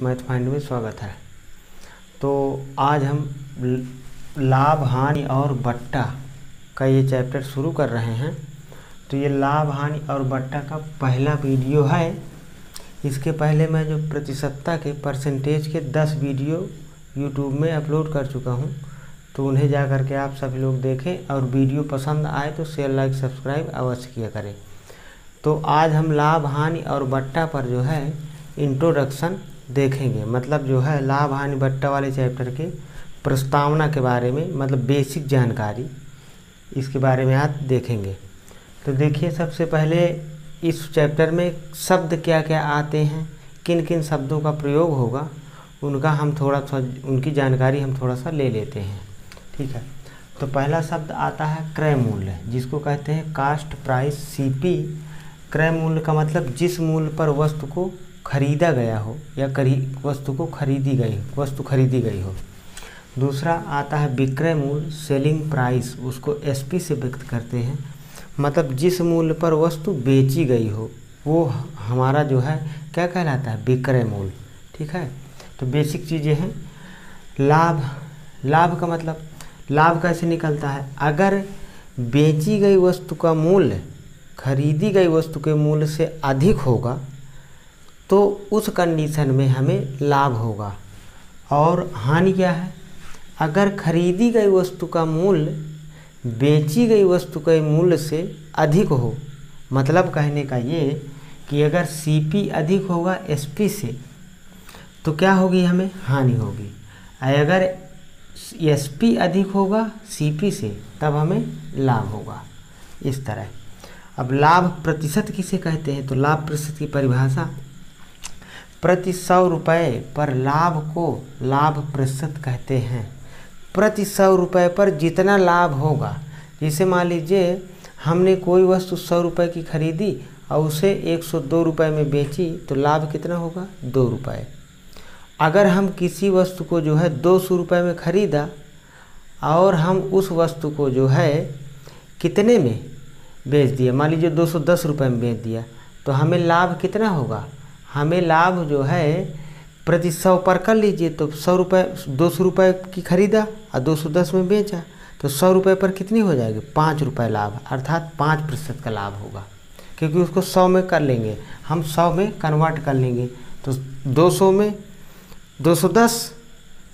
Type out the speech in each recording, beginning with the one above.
Math find में स्वागत है। तो आज हम लाभ हानि और बट्टा का ये चैप्टर शुरू कर रहे हैं। तो ये लाभ हानि और बट्टा का पहला वीडियो है। इसके पहले मैं जो प्रतिशतता के परसेंटेज के 10 वीडियो यूट्यूब में अपलोड कर चुका हूँ, तो उन्हें जा कर के आप सभी लोग देखें और वीडियो पसंद आए तो शेयर लाइक सब्सक्राइब अवश्य किया करें। तो आज हम लाभ हानि और बट्टा पर जो है इंट्रोडक्शन देखेंगे, मतलब जो है लाभ हानि बट्टा वाले चैप्टर के प्रस्तावना के बारे में, मतलब बेसिक जानकारी इसके बारे में आज देखेंगे। तो देखिए, सबसे पहले इस चैप्टर में शब्द क्या क्या आते हैं, किन किन शब्दों का प्रयोग होगा, उनका हम थोड़ा सा उनकी जानकारी हम थोड़ा सा ले लेते हैं। ठीक है। तो पहला शब्द आता है क्रय मूल्य, जिसको कहते हैं कास्ट प्राइस सीपी। क्रय मूल्य का मतलब जिस मूल्य पर वस्तु को खरीदा गया हो या वस्तु खरीदी गई हो। दूसरा आता है विक्रय मूल्य सेलिंग प्राइस, उसको एसपी से व्यक्त करते हैं, मतलब जिस मूल्य पर वस्तु बेची गई हो वो हमारा जो है क्या कहलाता है, विक्रय मूल्य। ठीक है। तो बेसिक चीज़ें हैं। लाभ का मतलब लाभ कैसे निकलता है, अगर बेची गई वस्तु का मूल्य खरीदी गई वस्तु के मूल्य से अधिक होगा तो उस कंडीशन में हमें लाभ होगा। और हानि क्या है, अगर खरीदी गई वस्तु का मूल्य बेची गई वस्तु के मूल्य से अधिक हो, मतलब कहने का ये कि अगर सीपी अधिक होगा एसपी से तो क्या होगी, हमें हानि होगी। अगर एसपी अधिक होगा सीपी से तब हमें लाभ होगा। इस तरह। अब लाभ प्रतिशत किसे कहते हैं, तो लाभ प्रतिशत की परिभाषा, प्रति 100 रुपये पर लाभ को लाभ प्रतिशत कहते हैं। प्रति 100 रुपये पर जितना लाभ होगा, जैसे मान लीजिए हमने कोई वस्तु 100 रुपये की खरीदी और उसे 102 रुपये में बेची तो लाभ कितना होगा, 2 रुपये। अगर हम किसी वस्तु को जो है 200 रुपये में खरीदा और हम उस वस्तु को जो है कितने में बेच दिया, मान लीजिए 210 रुपये में बेच दिया, तो हमें लाभ कितना होगा, हमें लाभ जो है प्रति 100 पर कर लीजिए, तो 200 रुपये की खरीदा और 210 में बेचा तो 100 रुपये पर कितनी हो जाएगी, 5 रुपये लाभ, अर्थात 5% का लाभ होगा। क्योंकि उसको 100 में कर लेंगे, हम 100 में कन्वर्ट कर लेंगे, तो 200 में 210,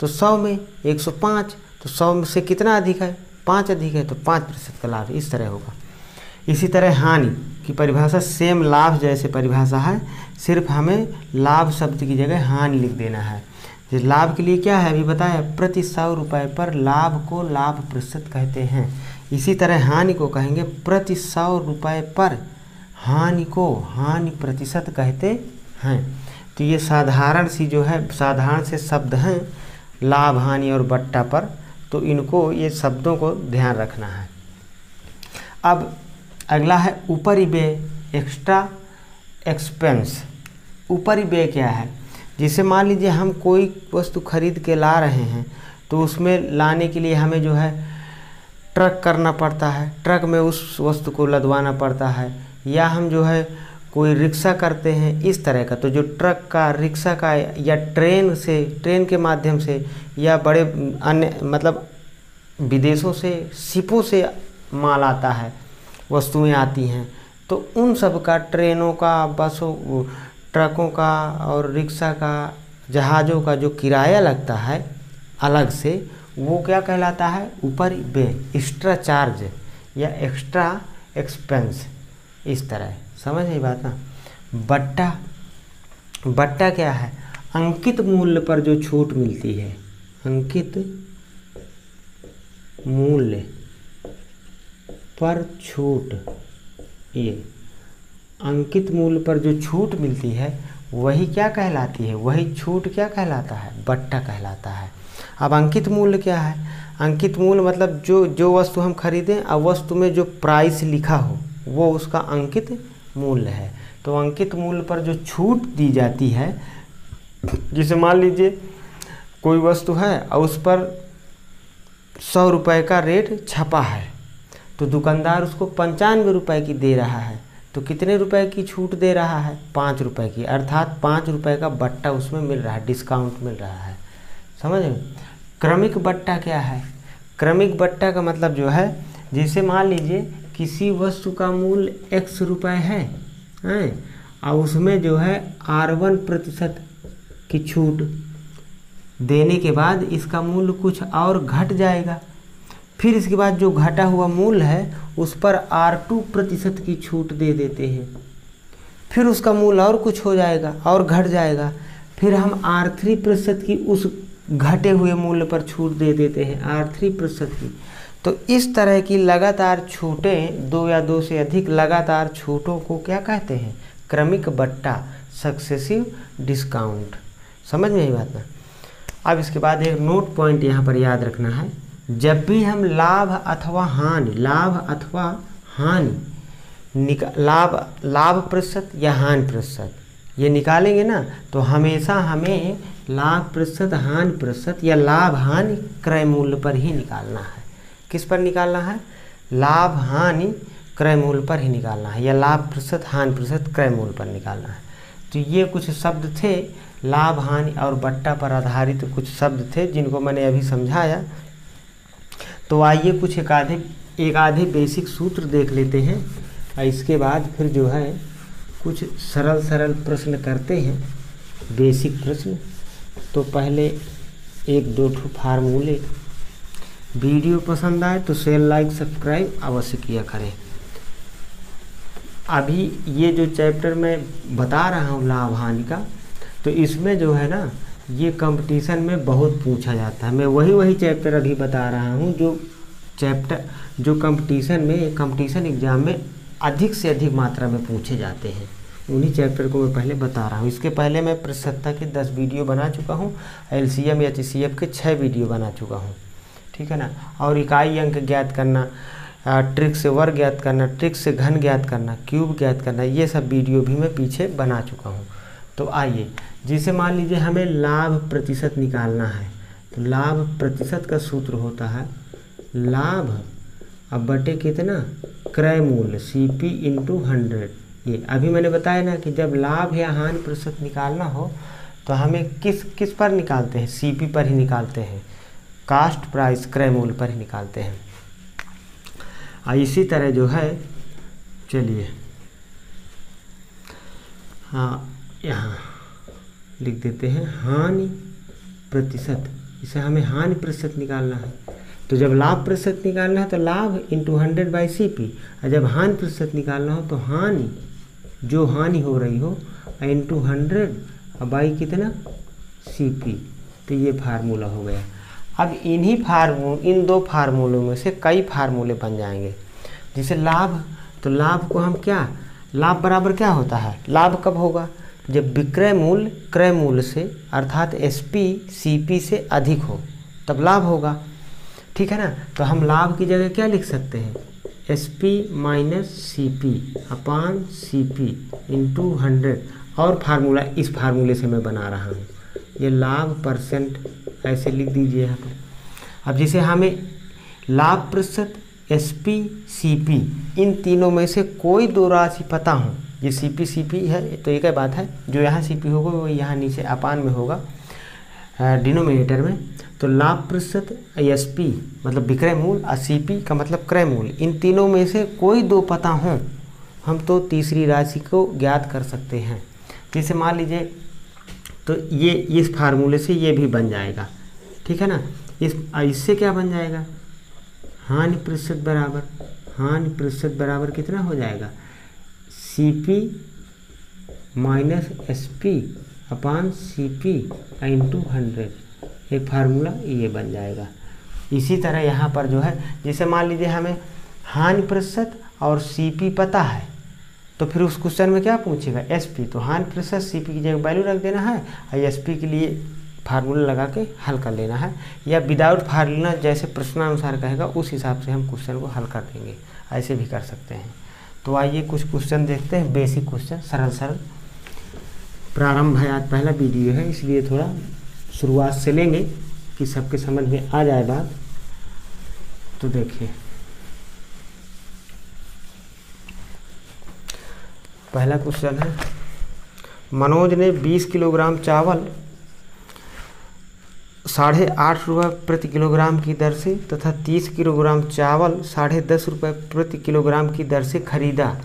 तो 100 में 105, तो 100 से कितना अधिक है, 5 अधिक है, तो 5% का लाभ इस तरह होगा। इसी तरह हानि की परिभाषा सेम लाभ जैसे परिभाषा है, सिर्फ हमें लाभ शब्द की जगह हानि लिख देना है। जिस लाभ के लिए क्या है अभी बताया, प्रति 100 रुपये पर लाभ को लाभ प्रतिशत कहते हैं। इसी तरह हानि को कहेंगे प्रति 100 रुपये पर हानि को हानि प्रतिशत कहते हैं। तो ये साधारण से शब्द हैं लाभ हानि और बट्टा पर, तो इनको ये शब्दों को ध्यान रखना है। अब अगला है ऊपरी व्यय, एक्स्ट्रा एक्सपेंस। ऊपरी व्यय क्या है, जैसे मान लीजिए हम कोई वस्तु खरीद के ला रहे हैं तो उसमें लाने के लिए हमें जो है ट्रक करना पड़ता है, ट्रक में उस वस्तु को लदवाना पड़ता है, या हम जो है कोई रिक्शा करते हैं इस तरह का। तो जो ट्रक का, रिक्शा का, या ट्रेन के माध्यम से, या बड़े अन्य मतलब विदेशों से शिपों से माल आता है, वस्तुएं आती हैं, तो उन सब का, ट्रेनों का, बसों, ट्रकों का और रिक्शा का, जहाज़ों का जो किराया लगता है अलग से, वो क्या कहलाता है, ऊपरी व्यय, एक्स्ट्रा चार्ज या एक्स्ट्रा एक्सपेंस। इस तरह समझ आई बात ना। बट्टा क्या है, अंकित मूल्य पर जो छूट मिलती है, अंकित मूल्य पर छूट, ये अंकित मूल्य पर जो छूट मिलती है वही क्या कहलाती है, वही छूट क्या कहलाता है, बट्टा कहलाता है। अब अंकित मूल्य क्या है, अंकित मूल्य मतलब जो वस्तु हम खरीदें और वस्तु में जो प्राइस लिखा हो वो उसका अंकित मूल्य है। तो अंकित मूल्य पर जो छूट दी जाती है, जैसे मान लीजिए कोई वस्तु है और उस पर 100 रुपये का रेट छपा है, तो दुकानदार उसको 95 रुपये की दे रहा है, तो कितने रुपए की छूट दे रहा है? 5 रुपए की, अर्थात 5 रुपए का बट्टा उसमें मिल रहा है, डिस्काउंट मिल रहा है। समझ में? क्रमिक बट्टा क्या है? क्रमिक बट्टा का मतलब जो है, जैसे मान लीजिए किसी वस्तु का मूल्य x रुपए है और उसमें जो है R1% की छूट देने के बाद इसका मूल्य कुछ और घट जाएगा, फिर इसके बाद जो घटा हुआ मूल्य है उस पर R2% की छूट दे देते हैं, फिर उसका मूल्य और कुछ हो जाएगा और घट जाएगा, फिर हम R3% की उस घटे हुए मूल्य पर छूट दे देते हैं, R3% की। तो इस तरह की लगातार छूटें, 2 या 2 से अधिक लगातार छूटों को क्या कहते हैं? क्रमिक बट्टा, सक्सेसिव डिस्काउंट। समझ में आई बात ना? अब इसके बाद एक नोट पॉइंट यहाँ पर याद रखना है, जब भी हम लाभ अथवा हानि, लाभ प्रतिशत या हानि प्रतिशत ये निकालेंगे ना, तो हमेशा हमें लाभ प्रतिशत, हानि प्रतिशत या लाभ हानि क्रय मूल्य पर ही निकालना है। किस पर निकालना है? लाभ हानि क्रय मूल्य पर ही निकालना है, या लाभ प्रतिशत, हानि प्रतिशत क्रय मूल्य पर निकालना है। तो ये कुछ शब्द थे, लाभ हानि और बट्टा पर आधारित कुछ शब्द थे जिनको मैंने अभी समझाया। तो आइए कुछ एक आधे बेसिक सूत्र देख लेते हैं और इसके बाद फिर जो है कुछ सरल प्रश्न करते हैं, बेसिक प्रश्न। तो पहले 1-2 फार्मूले। वीडियो पसंद आए तो शेयर, लाइक, सब्सक्राइब अवश्य किया करें। अभी ये जो चैप्टर मैं बता रहा हूँ लाभ हानि का, तो इसमें जो है ना ये कंपटीशन में बहुत पूछा जाता है। मैं वही चैप्टर अभी बता रहा हूँ जो कंपटीशन एग्जाम में अधिक से अधिक मात्रा में पूछे जाते हैं, उन्हीं चैप्टर को मैं पहले बता रहा हूँ। इसके पहले मैं प्रतिशतता के 10 वीडियो बना चुका हूँ, LCM या HCF के 6 वीडियो बना चुका हूँ, ठीक है ना। और इकाई अंक ज्ञात करना, ट्रिक से वर्ग ज्ञात करना, ट्रिक से घन ज्ञात करना, क्यूब ज्ञात करना, ये सब वीडियो भी मैं पीछे बना चुका हूँ। तो आइए, जैसे मान लीजिए हमें लाभ प्रतिशत निकालना है, तो लाभ प्रतिशत का सूत्र होता है लाभ अब बटे कितना? क्रय मूल्य, CP × 100। ये अभी मैंने बताया ना कि जब लाभ या हानि प्रतिशत निकालना हो तो हमें किस पर निकालते हैं? CP पर ही निकालते हैं, कास्ट प्राइस, क्रय मूल्य पर ही निकालते हैं। इसी तरह जो है, चलिए हाँ, यहाँ लिख देते हैं हानि प्रतिशत। इसे हमें हानि प्रतिशत निकालना है, तो जब लाभ प्रतिशत निकालना है तो लाभ × 100/CP, और जब हानि प्रतिशत निकालना हो तो हानि, जो हानि हो रही हो, × 100 कितना? CP। तो ये फार्मूला हो गया। अब इन 2 फार्मूलों में से कई फार्मूले बन जाएंगे। जैसे लाभ, तो लाभ को हम क्या, लाभ बराबर क्या होता है? लाभ कब होगा? जब विक्रय मूल्य क्रय मूल्य से अर्थात SP CP से अधिक हो, तब लाभ होगा, ठीक है ना। तो हम लाभ की जगह क्या लिख सकते हैं? SP - CP/CP × 100। और फार्मूला, इस फार्मूले से मैं बना रहा हूँ, ये लाभ परसेंट ऐसे लिख दीजिए यहाँ पर। अब जैसे हमें लाभ प्रतिशत, SP CP, इन तीनों में से कोई 2 राशि पता हो, ये CP CP है तो एक ही बात है, जो यहाँ CP होगा वो यहाँ नीचे अपान में होगा, डिनोमिनेटर में। तो लाभ प्रतिशत SP मतलब विक्रय मूल्य और CP का मतलब क्रय मूल्य, इन तीनों में से कोई 2 पता हो, हम तो तीसरी राशि को ज्ञात कर सकते हैं। जैसे मान लीजिए, तो ये इस फार्मूले से ये भी बन जाएगा, ठीक है ना। इससे क्या बन जाएगा? हानि प्रतिशत बराबर कितना हो जाएगा? CP - SP/CP × 100। एक फार्मूला ये बन जाएगा। इसी तरह यहाँ पर जो है, जैसे मान लीजिए हमें हानि प्रतिशत और CP पता है, तो फिर उस क्वेश्चन में क्या पूछेगा? SP। तो हानि प्रतिशत CP की जगह वैल्यू रख देना है और SP के लिए फार्मूला लगा के हल कर लेना है, या विदाउट फार्मूला जैसे प्रश्नानुसार कहेगा उस हिसाब से हम क्वेश्चन को हल कर देंगे, ऐसे भी कर सकते हैं। तो आइए कुछ क्वेश्चन देखते हैं, बेसिक क्वेश्चन, सरल। प्रारंभ है, आज पहला वीडियो है इसलिए थोड़ा शुरुआत से लेंगे कि सबके समझ में आ जाए बात। तो देखिए, पहला क्वेश्चन है, मनोज ने 20 किलोग्राम चावल 8.5 रुपये प्रति किलोग्राम की दर से तथा 30 किलोग्राम चावल 10.5 रुपये प्रति किलोग्राम की दर से खरीदा।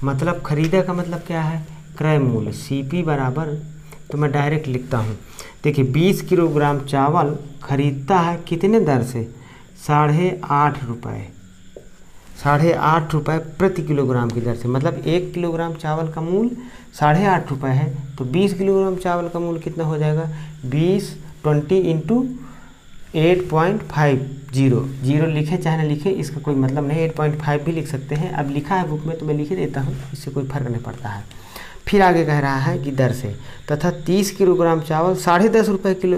मतलब खरीदा का मतलब क्या है, क्रय मूल्य। CP बराबर, तो मैं डायरेक्ट लिखता हूँ। देखिए 20 किलोग्राम चावल खरीदता है कितने दर से, 8.5 रुपये, 8.5 रुपये प्रति किलोग्राम की दर से। मतलब 1 किलोग्राम चावल का मूल्य 8.5 रुपये है, तो 20 किलोग्राम चावल का मूल्य कितना हो जाएगा, 20 इंटू 8.50, जीरो लिखे चाहे ना लिखे इसका कोई मतलब नहीं, 8.5 भी लिख सकते हैं। अब लिखा है बुक में तो मैं लिख देता हूँ, इससे कोई फर्क नहीं पड़ता है। फिर आगे कह रहा है कि दर से तथा 30 किलोग्राम चावल 10.5 रुपये किलो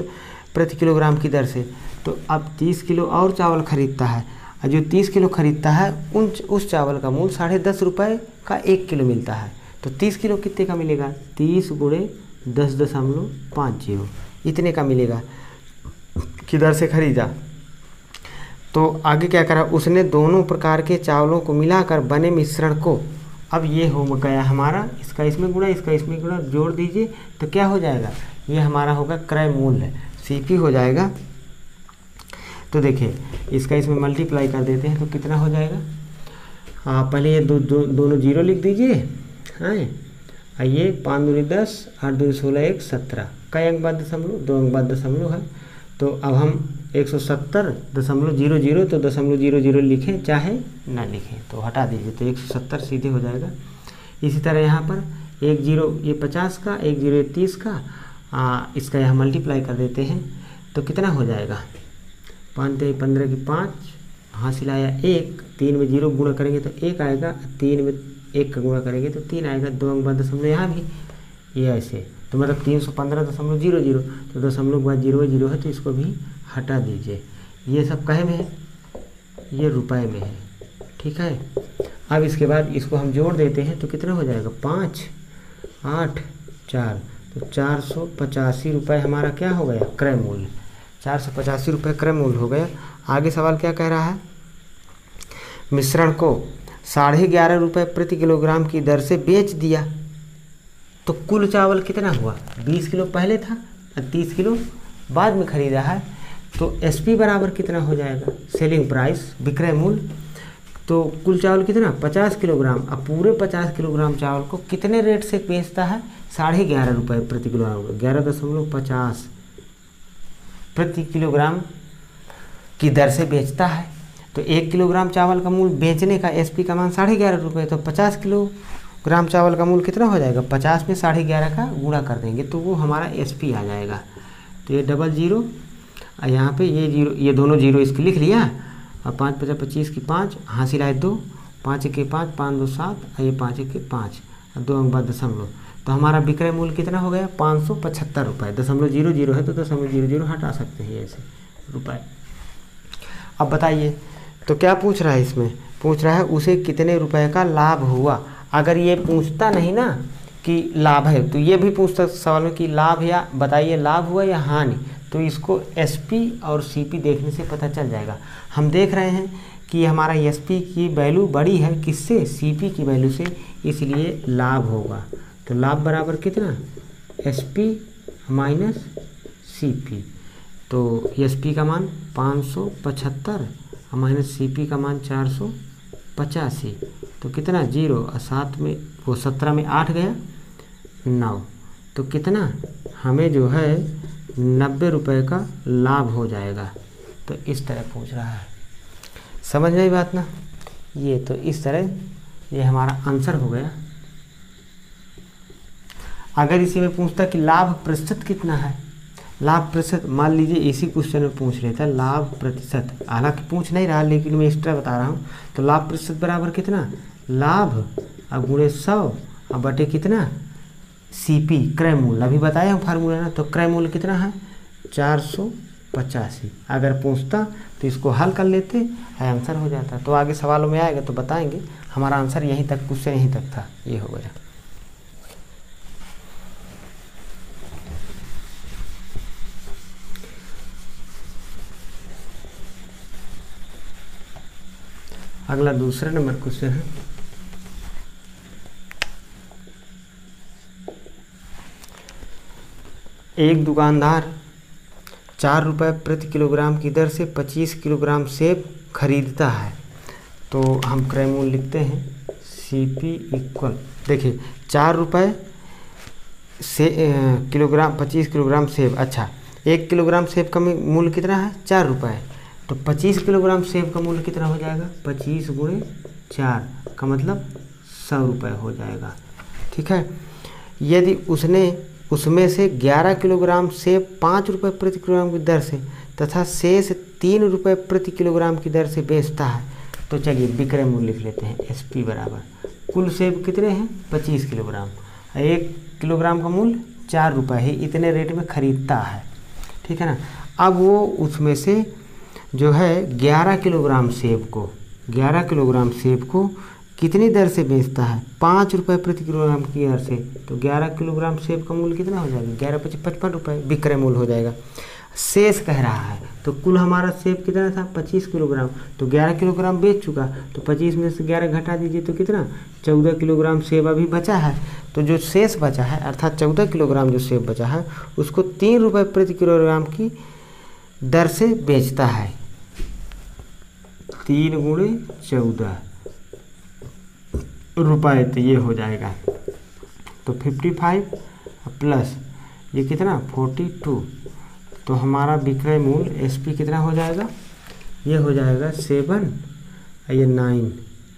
प्रति किलोग्राम की दर से। तो अब 30 किलो और चावल खरीदता है, और जो 30 किलो खरीदता है उस चावल का मूल्य 10.5 रुपये का 1 किलो मिलता है। तो 30 किलो कितने का मिलेगा, 30 × 10.50 इतने का मिलेगा कि दर से खरीदा। तो आगे क्या करा, उसने दोनों प्रकार के चावलों को मिलाकर बने मिश्रण को, अब ये हो गया हमारा, इसका इसमें गुणा, इसका इसमें गुणा, जोड़ दीजिए तो क्या हो जाएगा, ये हमारा होगा क्रय मूल्य, CP हो जाएगा। तो देखिए इसका इसमें मल्टीप्लाई कर देते हैं तो कितना हो जाएगा, पहले ये दोनों जीरो लिख दीजिए। हाँ, आइए 5 दूनी 10, 8 दूनी 16, 1 17, कई अंक बाद दशमलव, 2 अंक बाद दशमलव है। तो अब हम 170.00 तो 0.00 लिखें चाहे ना लिखें, तो हटा दीजिए, तो 170 सीधे हो जाएगा। इसी तरह यहाँ पर 1 0 ये 50 का, 1 0 ये 30 का, इसका यहाँ मल्टीप्लाई कर देते हैं तो कितना हो जाएगा, 5 3 15 की 5, हासिल आया 1, 3 में 0 गुणा करेंगे तो 1 आएगा, 3 में 1 का गुणा करेंगे तो 3 आएगा, 2 अंक बाद दशमलव यहाँ भी ये ऐसे, तो मतलब 315.00, तो दशमलव के बाद 0 है तो इसको भी हटा दीजिए। ये सब कहे में है, ये रुपए में है, ठीक है। अब इसके बाद इसको हम जोड़ देते हैं तो कितना हो जाएगा, 5 8 4, तो 485 रुपये हमारा क्या हो गया, क्रय मूल्य, 485 रुपये क्रय मूल्य हो गया। आगे सवाल क्या कह रहा है, मिश्रण को 11.5 रुपये प्रति किलोग्राम की दर से बेच दिया। तो कुल चावल कितना हुआ, 20 किलो पहले था और 30 किलो बाद में खरीदा है, तो SP बराबर कितना हो जाएगा, सेलिंग प्राइस, विक्रय मूल्य। तो कुल चावल कितना, 50 किलोग्राम। अब पूरे 50 किलोग्राम चावल को कितने रेट से बेचता है, 11.5 रुपये प्रति किलोग्राम, 11.50 प्रति किलोग्राम की दर से बेचता है। तो 1 किलोग्राम चावल का मूल्य बेचने का SP का मान 11.5 रुपये, तो 50 किलोग्राम चावल का मूल्य कितना हो जाएगा, 50 में 11.5 का गुणा कर देंगे तो वो हमारा SP आ जाएगा। तो ये 00 और यहाँ पे ये 0, ये दोनों 0 इसको लिख लिया। अब 5 5 25 की 5, हासिल आए 2, 5 1 5, 5 2 7, और ये 5 1 5, और 2 अंक बाद दशमलव, तो हमारा विक्रय मूल्य कितना हो गया, 575 रुपये। 0.00 है तो 0.00 हटा सकते हैं ऐसे रुपये। अब बताइए तो क्या पूछ रहा है, इसमें पूछ रहा है उसे कितने रुपए का लाभ हुआ। अगर ये पूछता नहीं ना कि लाभ है तो ये भी पूछता सवाल में कि लाभ, या बताइए लाभ हुआ या हानि, तो इसको SP और CP देखने से पता चल जाएगा। हम देख रहे हैं कि हमारा SP की वैल्यू बड़ी है किससे, CP की वैल्यू से, इसलिए लाभ होगा। तो लाभ बराबर कितना, SP माइनस CP। तो SP का मान 575 माइनस CP का मान 485, तो कितना 0 और 7 में वो 17 में 8 गया 9, तो कितना हमें जो है 90 रुपये का लाभ हो जाएगा। तो इस तरह पूछ रहा है, समझ में आई बात ना। ये तो इस तरह ये हमारा आंसर हो गया। अगर इसी में पूछता कि लाभ प्रतिशत कितना है, लाभ प्रतिशत, मान लीजिए इसी क्वेश्चन में पूछ लेता लाभ प्रतिशत, हालांकि पूछ नहीं रहा लेकिन मैं एक्स्ट्रा बता रहा हूँ। तो लाभ प्रतिशत बराबर कितना, लाभ अब गुणे 100 और बटे कितना, CP क्रय मूल्य, अभी बताया हूँ फार्मूला ना। तो क्रय मूल्य कितना है 485। अगर पूछता तो इसको हल कर लेते, आंसर हो जाता। तो आगे सवालों में आएगा तो बताएंगे। हमारा आंसर यहीं तक, क्वेश्चन यहीं तक था, ये हो गया। अगला दूसरे नंबर क्वेश्चन है, एक दुकानदार 4 रुपये प्रति किलोग्राम की दर से 25 किलोग्राम सेब खरीदता है। तो हम क्रय मूल्य लिखते हैं CP इक्वल, देखिए 4 रुपये से किलोग्राम 25 किलोग्राम सेब। अच्छा, 1 किलोग्राम सेब का मूल्य कितना है? 4 रुपये। तो 25 किलोग्राम सेब का मूल्य कितना हो जाएगा? 25 गुणे 4 का मतलब 100 रुपये हो जाएगा। ठीक है। यदि उसने उसमें से 11 किलोग्राम सेब 5 रुपये प्रति किलोग्राम की दर से तथा शेष 3 रुपये प्रति किलोग्राम की दर से बेचता है, तो चलिए विक्रय मूल्य लिख लेते हैं। SP बराबर कुल सेब कितने हैं? 25 किलोग्राम। 1 किलोग्राम का मूल्य 4 रुपये है, इतने रेट में खरीदता है। ठीक है ना। अब वो उसमें से जो है 11 किलोग्राम सेब को कितनी दर से बेचता है? 5 रुपये प्रति किलोग्राम की दर से। तो 11 किलोग्राम सेब का मूल्य कितना हो जाएगा? 11 × 5 = 55 रुपये विक्रय मूल्य हो जाएगा। शेष कह रहा है, तो कुल हमारा सेब कितना था? 25 किलोग्राम। तो 11 किलोग्राम बेच चुका, तो 25 में से 11 घटा दीजिए तो कितना? 14 किलोग्राम सेब अभी बचा है। तो जो शेष बचा है अर्थात 14 किलोग्राम जो सेब बचा है उसको 3 रुपये प्रति किलोग्राम की दर से बेचता है। 3 गुणे 14 रुपये, तो ये हो जाएगा। तो 55 प्लस ये कितना? 42। तो हमारा विक्रय मूल्य SP कितना हो जाएगा? ये हो जाएगा 7 ये 9,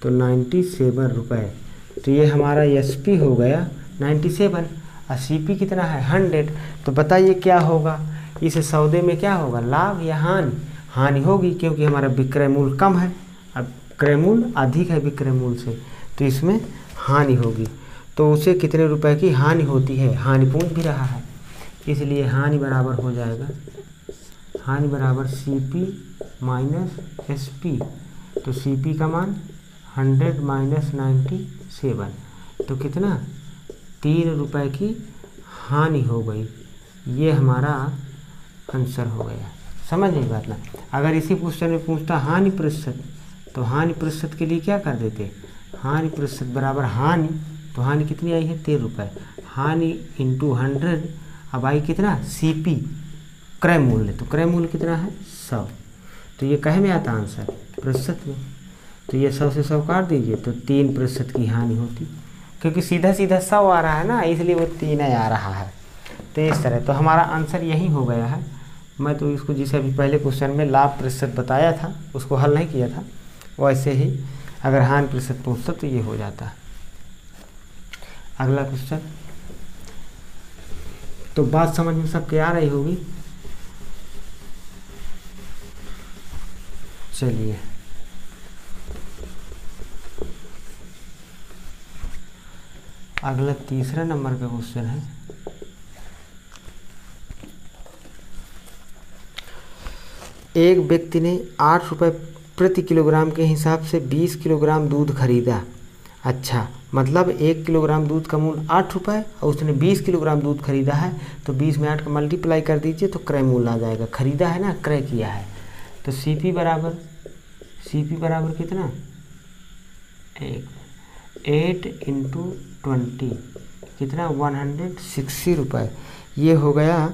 तो 97 रुपये। तो ये हमारा SP हो गया 97 और CP कितना है? 100। तो बताइए क्या होगा इस सौदे में? क्या होगा, लाभ या हानि? हानि होगी, क्योंकि हमारा विक्रय मूल्य कम है, अब क्रय मूल्य अधिक है विक्रय मूल्य से, तो इसमें हानि होगी। तो उसे कितने रुपए की हानि होती है? हानि पूछ भी रहा है, इसलिए हानि बराबर हो जाएगा, हानि बराबर CP माइनस SP। तो CP का मान 100 माइनस 97, तो कितना? 3 रुपए की हानि हो गई। ये हमारा आंसर हो गया। समझ नहीं बात ना। अगर इसी क्वेश्चन में पूछता हानि प्रतिशत, तो हानि प्रतिशत के लिए क्या कर देते? हानि प्रतिशत बराबर हानि, तो हानि कितनी आई है? 13 रुपये। हानि इंटू 100, अब आई कितना? CP क्रय मूल्य, तो क्रय मूल्य कितना है? 100। तो ये कहे में आता आंसर प्रतिशत में, तो ये 100 से 100 काट दीजिए तो 3% की हानि होती, क्योंकि सीधा सीधा 100 आ रहा है ना, इसलिए वो 3 आ रहा है। तो इस तरह तो हमारा आंसर यही हो गया है। मैं तो इसको जिसे अभी पहले क्वेश्चन में लाभ प्रतिशत बताया था उसको हल नहीं किया था, वैसे ही अगर हानि प्रतिशत पूछता तो ये हो जाता। अगला क्वेश्चन, तो बात समझ में सबके आ रही होगी। चलिए अगला तीसरा नंबर का क्वेश्चन है। एक व्यक्ति ने 8 रुपये प्रति किलोग्राम के हिसाब से 20 किलोग्राम दूध खरीदा। अच्छा, मतलब 1 किलोग्राम दूध का मूल्य 8 रुपये और उसने 20 किलोग्राम दूध खरीदा है, तो 20 में 8 का मल्टीप्लाई कर दीजिए तो क्रय मूल्य आ जाएगा। खरीदा है ना, क्रय किया है। तो CP बराबर कितना? 8 इंटू 20 कितना? 160 रुपये। ये हो गया।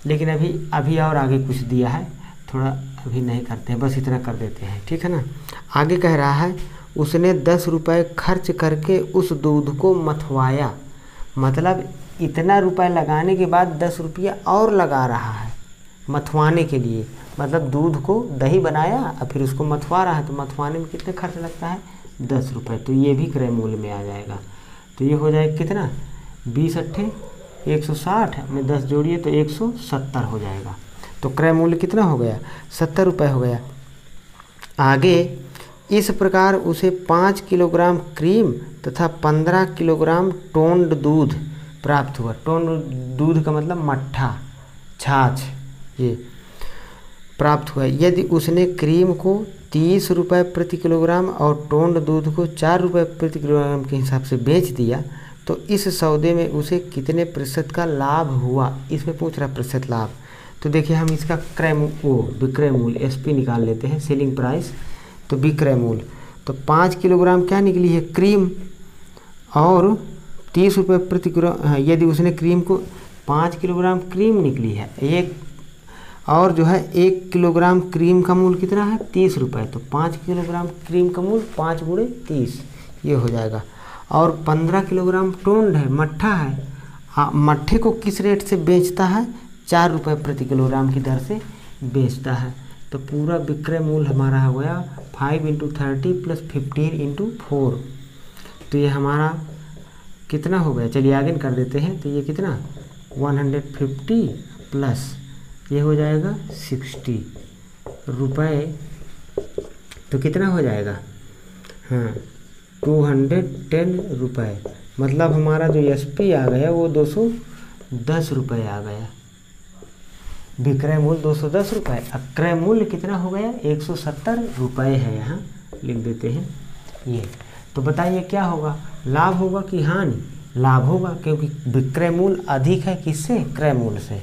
लेकिन अभी और आगे कुछ दिया है, थोड़ा अभी नहीं करते हैं, बस इतना कर देते हैं, ठीक है ना। आगे कह रहा है उसने 10 रुपये खर्च करके उस दूध को मथवाया, मतलब इतना रुपए लगाने के बाद 10 रुपया और लगा रहा है मथवाने के लिए, मतलब दूध को दही बनाया और फिर उसको मथवा रहा है, तो मथवाने में कितने खर्च लगता है? 10 रुपये। तो ये भी क्रय मूल्य में आ जाएगा। तो ये हो जाएगा कितना? 20 अट्ठे 160 में 10 जोड़िए तो 170 हो जाएगा। तो क्रय मूल्य कितना हो गया? 70 रुपये हो गया। आगे इस प्रकार उसे 5 किलोग्राम क्रीम तथा 15 किलोग्राम टोंड दूध प्राप्त हुआ। टोंड दूध का मतलब मट्ठा, छाछ, ये प्राप्त हुआ। यदि उसने क्रीम को 30 रुपये प्रति किलोग्राम और टोंड दूध को 4 रुपये प्रति किलोग्राम के हिसाब से बेच दिया, तो इस सौदे में उसे कितने प्रतिशत का लाभ हुआ? इसमें पूछ रहा प्रतिशत लाभ। तो देखिए हम इसका विक्रय मूल्य SP निकाल लेते हैं, सेलिंग प्राइस। तो विक्रय मूल्य तो 5 किलोग्राम क्या निकली है? क्रीम, और 30 रुपये प्रति किलो। यदि उसने क्रीम को 5 किलोग्राम क्रीम निकली है। एक और जो है 1 किलोग्राम क्रीम का मूल कितना है 30 रुपये, तो 5 किलोग्राम क्रीम का मूल 5 गुणे 30 ये हो जाएगा। और 15 किलोग्राम टोंड है, मट्ठा है, मट्ठे को किस रेट से बेचता है 4 रुपये प्रति किलोग्राम की दर से बेचता है। तो पूरा विक्रय मूल्य हमारा हो गया 5 × 30 + 15 × 4, तो ये हमारा कितना हो गया, चलिए आगे कर देते हैं। तो ये कितना 150 प्लस ये हो जाएगा 60 रुपये, तो कितना हो जाएगा, हाँ 210 रुपये। मतलब हमारा जो SP आ गया वो 210 रुपये आ गया। विक्रय मूल्य 210 रुपये, अक्रय मूल्य कितना हो गया 170 रुपये है, यहाँ लिख देते हैं ये। तो बताइए क्या होगा, लाभ होगा कि हानि? लाभ होगा, क्योंकि विक्रय मूल्य अधिक है किससे, क्रय मूल्य से।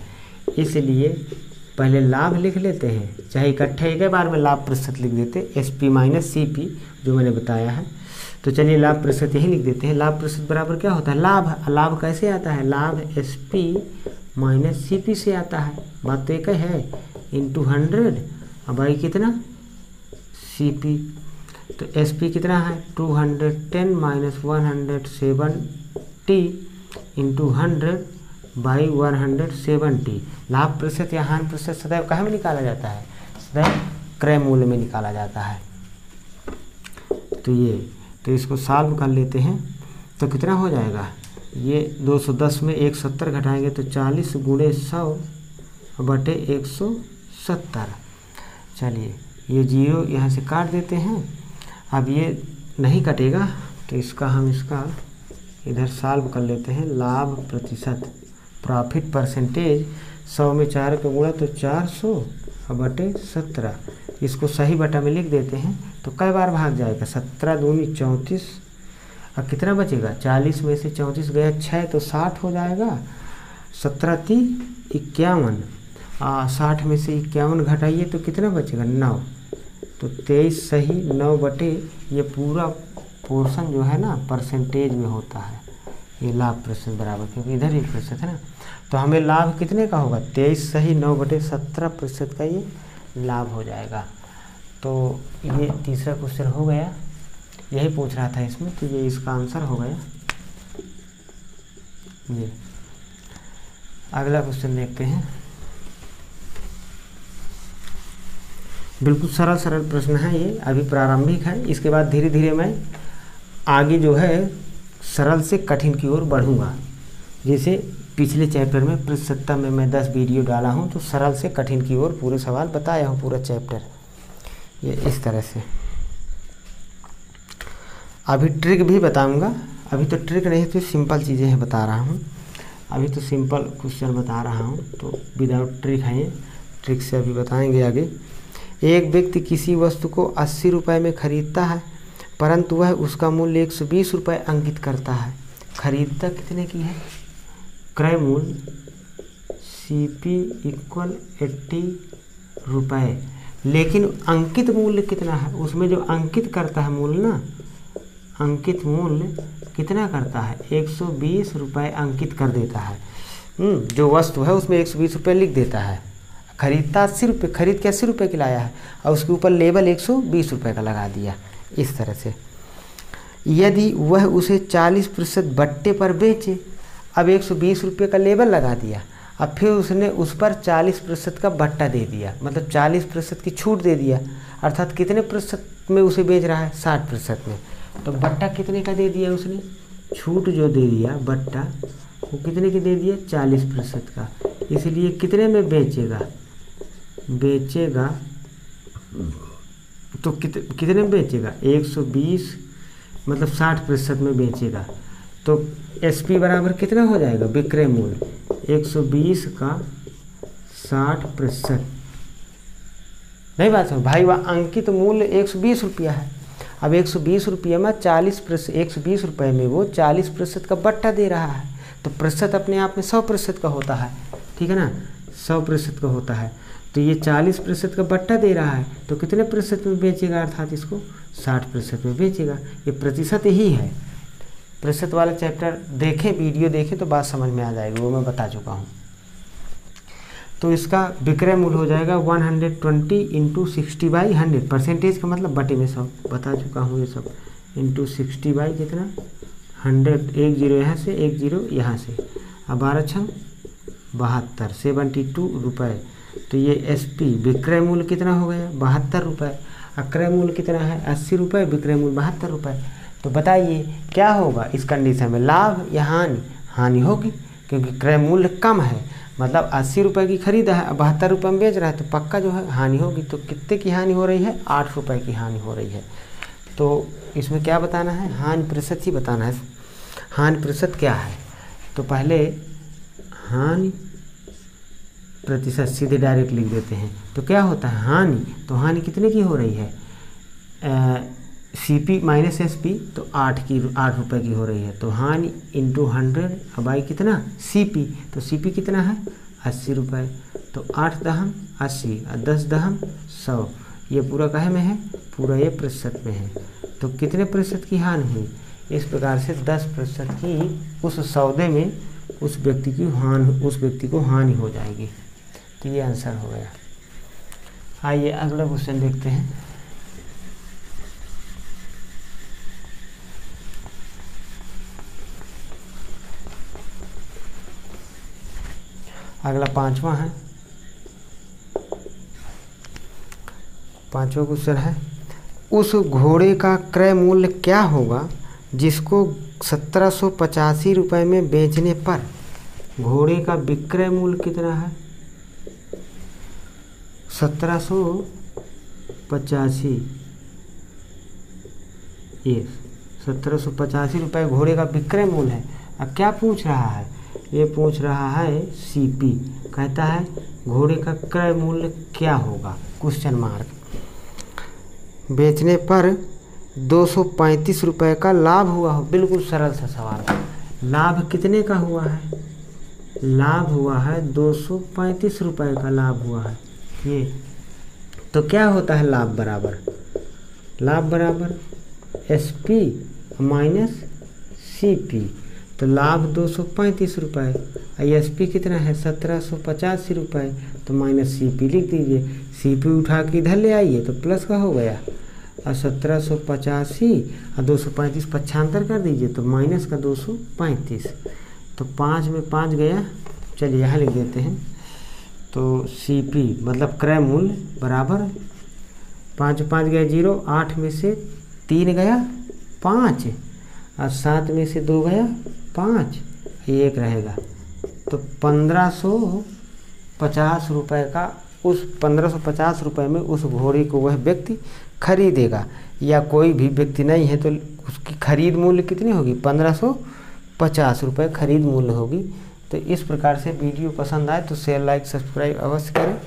इसलिए पहले लाभ लिख लेते हैं, चाहे इकट्ठे एक बार में लाभ प्रतिशत लिख देते SP - CP जो मैंने बताया है। तो चलिए लाभ प्रतिशत यही लिख देते हैं। लाभ प्रतिशत बराबर क्या होता है, लाभ। लाभ कैसे आता है, लाभ SP - CP से आता है, बात तो एक है, इंटू 100 अब भाई कितना CP। तो SP कितना है 210 - 170 इंटू 100/170। लाभ प्रतिशत या हानि प्रतिशत सदैव कहाँ में निकाला जाता है, सदैव क्रय मूल्य में निकाला जाता है। तो ये, तो इसको सॉल्व कर लेते हैं, तो कितना हो जाएगा, ये 210 में 170 घटाएंगे तो 40 गुणे 100/170। चलिए ये 0 यहाँ से काट देते हैं। अब ये नहीं कटेगा तो इसका हम इधर सॉल्व कर लेते हैं। लाभ प्रतिशत, प्रॉफिट परसेंटेज, 100 में 4 का गुणा तो 400/17। इसको सही बटा में लिख देते हैं, तो कई बार भाग जाएगा, 17 दूनी 34। अब कितना बचेगा, 40 में से 34 गया 6 तो 60 हो जाएगा, 17 × 3 = 51। 60 में से 51 घटाइए तो कितना बचेगा 9, तो 23 सही 9 ये पूरा पोर्शन जो है ना परसेंटेज में होता है, ये लाभ प्रतिशत बराबर, क्योंकि इधर ही प्रतिशत है ना। तो हमें लाभ कितने का होगा 23 सही 9/17% का ये लाभ हो जाएगा। तो ये तीसरा क्वेश्चन हो गया, यही पूछ रहा था इसमें, तो ये इसका आंसर हो गया। ये अगला क्वेश्चन देखते हैं। बिल्कुल सरल सरल प्रश्न है ये, अभी प्रारंभिक है, इसके बाद धीरे धीरे मैं आगे जो है सरल से कठिन की ओर बढ़ूंगा। जैसे पिछले चैप्टर में प्रतिशतता में मैं 10 वीडियो डाला हूं, तो सरल से कठिन की ओर पूरे सवाल बताया हूं, पूरा चैप्टर ये इस तरह से। अभी ट्रिक भी बताऊंगा, अभी तो ट्रिक नहीं तो सिंपल चीज़ें हैं बता रहा हूं, अभी तो सिंपल क्वेश्चन बता रहा हूं, तो विदाउट ट्रिक है ये, ट्रिक से अभी बताएंगे आगे। एक व्यक्ति किसी वस्तु को 80 रुपये में खरीदता है, परंतु वह उसका मूल्य 120 रुपये अंकित करता है। खरीदता कितने की है, क्रय मूल्य CP = 80 रुपये, लेकिन अंकित मूल्य कितना है, उसमें जो अंकित करता है मूल्य ना, अंकित मूल्य कितना करता है 120 रुपये अंकित कर देता है। जो वस्तु है उसमें 120 रुपये लिख देता है। खरीदता 80 रुपये, खरीद के 80 रुपये की लाया है और उसके ऊपर लेबल 120 रुपये का लगा दिया, इस तरह से। यदि वह उसे 40% बट्टे पर बेचे, अब 120 रुपये का लेबल लगा दिया, अब फिर उसने उस पर 40% का बट्टा दे दिया, मतलब 40% की छूट दे दिया, अर्थात कितने प्रतिशत में उसे बेच रहा है 60% में, तो बट्टा कितने का दे दिया उसने, छूट जो दे दिया बट्टा वो कितने की दे दिया 40% का। इसलिए कितने में बेचेगा, तो कितने में बेचेगा 120, मतलब 60% में बेचेगा। तो SP बराबर कितना हो जाएगा, विक्रय मूल्य 120 का 60%। नहीं बात सुन भाई, वह अंकित मूल्य 120 रुपया है, अब 120 रुपये में 40%, 120 रुपये में वो 40% का बट्टा दे रहा है, तो प्रतिशत अपने आप में 100% का होता है, ठीक है ना, 100% का होता है। तो ये 40% का बट्टा दे रहा है, तो कितने प्रतिशत में बेचेगा, अर्थात इसको 60% में बेचेगा। ये प्रतिशत ही है, प्रतिशत वाला चैप्टर देखें, वीडियो देखें तो बात समझ में आ जाएगी, वो मैं बता चुका हूँ। तो इसका विक्रय मूल्य हो जाएगा 120 इंटू 60/100, परसेंटेज का मतलब बटे में 100, बता चुका हूँ ये सब, इंटू 60 बाई कितना 100, 1 0 यहाँ से 1 0 यहाँ से, अब 12×72 72 रुपये। तो ये SP विक्रय मूल्य कितना हो गया 72 रुपये, अक्रय मूल्य कितना है 80 रुपये, विक्रय मूल्य 72 रुपये। तो बताइए क्या होगा इस कंडीशन में, लाभ या हानि? हानि होगी, क्योंकि क्रय मूल्य कम है, मतलब 80 रुपये की खरीदा है, 72 रुपये में बेच रहा है, तो पक्का जो है हानि होगी। तो कितने की हानि हो रही है? 8 रुपये की हानि हो रही है। तो इसमें क्या बताना है? हानि प्रतिशत ही बताना है। हानि प्रतिशत क्या है? तो पहले हानि प्रतिशत सीधे डायरेक्ट लिख देते हैं। तो क्या होता है हानि? तो हानि कितने की हो रही है? CP माइनस SP, तो 8 रुपये की हो रही है। तो हानि इंटू 100 बाई कितना CP, तो CP कितना है 80 रुपये। तो 8 दहम 80 और 10 दहम 100, ये पूरा काहे में है? पूरा ये प्रतिशत में है। तो कितने प्रतिशत की हानि हुई? इस प्रकार से 10% की उस सौदे में उस व्यक्ति को हानि हो जाएगी। तो ये आंसर हो गया। आइए अगला क्वेश्चन देखते हैं। अगला 5वां है। 5वां क्वेश्चन है, उस घोड़े का क्रय मूल्य क्या होगा जिसको 1785 रुपये में बेचने पर घोड़े का विक्रय मूल्य कितना है? 1785, ये 1785 रुपये घोड़े का विक्रय मूल्य है। अब क्या पूछ रहा है? ये पूछ रहा है CP, कहता है घोड़े का क्रय मूल्य क्या होगा, क्वेश्चन मार्क। बेचने पर 235 रुपये का लाभ हुआ हो। बिल्कुल सरल सा सवाल। लाभ कितने का हुआ है? लाभ हुआ है 235 रुपये का लाभ हुआ है ये। तो क्या होता है लाभ बराबर? लाभ बराबर SP माइनस CP। तो लाभ 235 रुपये, SP कितना है 1785 रुपये, तो माइनस CP लिख दीजिए। CP उठा के इधर ले आइए तो प्लस का हो गया, और 1785 और 235 पक्षांतर कर दीजिए तो माइनस का 235। तो 5 में 5 गया, चलिए यहाँ लिख देते हैं। तो CP मतलब क्रय मूल्य बराबर 5 5 गया 0, 8 में से 3 गया 5, और 7 में से 2 गया 5, ये 1 रहेगा। तो 1550 रुपये का, उस 1550 रुपये में उस घोड़े को वह व्यक्ति खरीदेगा, या कोई भी व्यक्ति नहीं है तो उसकी खरीद मूल्य कितनी होगी? 1550 रुपये खरीद मूल्य होगी। तो इस प्रकार से वीडियो पसंद आए तो शेयर लाइक सब्सक्राइब अवश्य करें।